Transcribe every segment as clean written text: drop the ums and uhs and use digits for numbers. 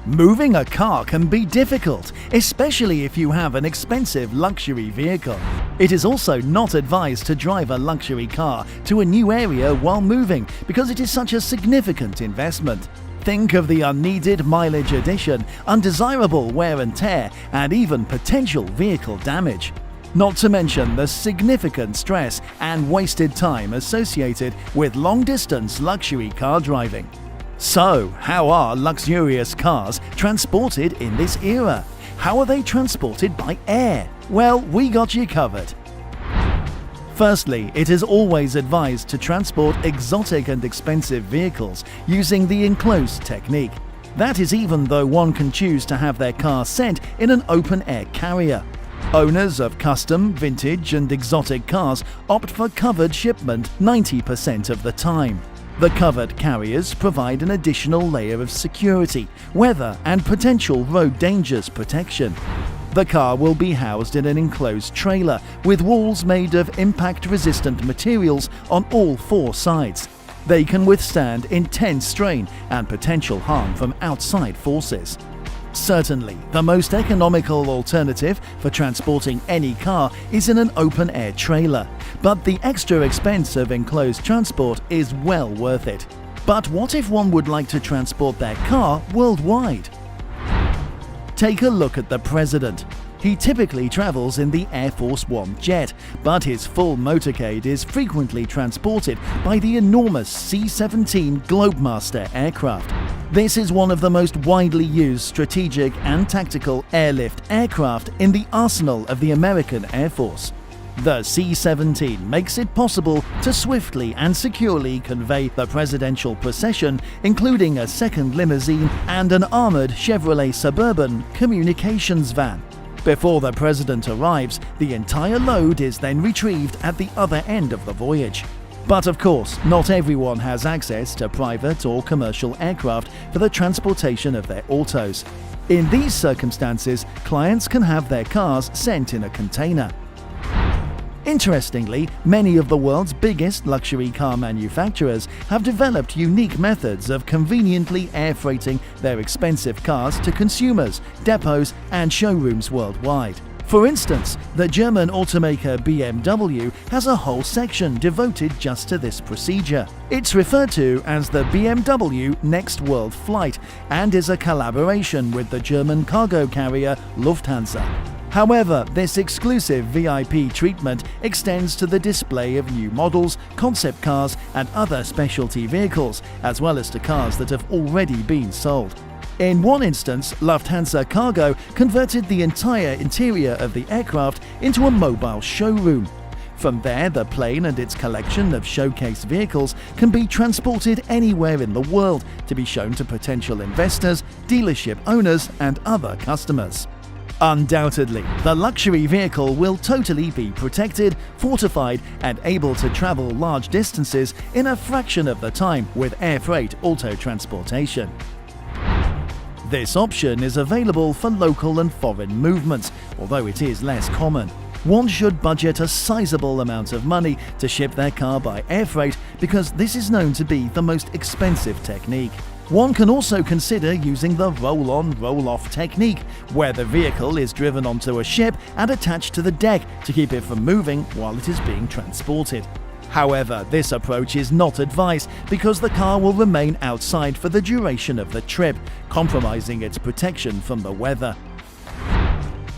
Moving a car can be difficult, especially if you have an expensive luxury vehicle. It is also not advised to drive a luxury car to a new area while moving because it is such a significant investment. Think of the unneeded mileage addition, undesirable wear and tear, and even potential vehicle damage. Not to mention the significant stress and wasted time associated with long-distance luxury car driving. So, how are luxurious cars transported in this era? How are they transported by air? Well, we got you covered. Firstly, it is always advised to transport exotic and expensive vehicles using the enclosed technique. That is even though one can choose to have their car sent in an open-air carrier. Owners of custom, vintage and exotic cars opt for covered shipment 90% of the time. The covered carriers provide an additional layer of security, weather and potential road dangers protection. The car will be housed in an enclosed trailer with walls made of impact-resistant materials on all four sides. They can withstand intense strain and potential harm from outside forces. Certainly, the most economical alternative for transporting any car is in an open-air trailer, but the extra expense of enclosed transport is well worth it. But what if one would like to transport their car worldwide? Take a look at the president. He typically travels in the Air Force One jet, but his full motorcade is frequently transported by the enormous C-17 Globemaster aircraft. This is one of the most widely used strategic and tactical airlift aircraft in the arsenal of the American Air Force. The C-17 makes it possible to swiftly and securely convey the presidential procession, including a second limousine and an armored Chevrolet Suburban communications van. Before the president arrives, the entire load is then retrieved at the other end of the voyage. But of course, not everyone has access to private or commercial aircraft for the transportation of their autos. In these circumstances, clients can have their cars sent in a container. Interestingly, many of the world's biggest luxury car manufacturers have developed unique methods of conveniently air freighting their expensive cars to consumers, depots, and showrooms worldwide. For instance, the German automaker BMW has a whole section devoted just to this procedure. It's referred to as the BMW Next World Flight and is a collaboration with the German cargo carrier Lufthansa. However, this exclusive VIP treatment extends to the display of new models, concept cars, and other specialty vehicles, as well as to cars that have already been sold. In one instance, Lufthansa Cargo converted the entire interior of the aircraft into a mobile showroom. From there, the plane and its collection of showcase vehicles can be transported anywhere in the world to be shown to potential investors, dealership owners, and other customers. Undoubtedly, the luxury vehicle will totally be protected, fortified, and able to travel large distances in a fraction of the time with air freight auto transportation. This option is available for local and foreign movements, although it is less common. One should budget a sizable amount of money to ship their car by air freight because this is known to be the most expensive technique. One can also consider using the roll-on, roll-off technique, where the vehicle is driven onto a ship and attached to the deck to keep it from moving while it is being transported. However, this approach is not advised because the car will remain outside for the duration of the trip, compromising its protection from the weather.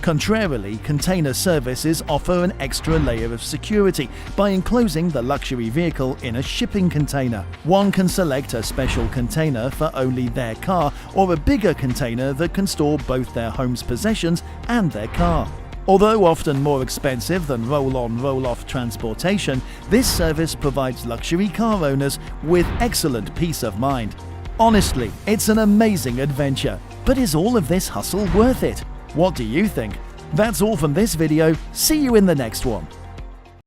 Contrarily, container services offer an extra layer of security by enclosing the luxury vehicle in a shipping container. One can select a special container for only their car or a bigger container that can store both their home's possessions and their car. Although often more expensive than roll-on, roll-off transportation, this service provides luxury car owners with excellent peace of mind. Honestly, it's an amazing adventure, but is all of this hustle worth it? What do you think? That's all from this video. See you in the next one.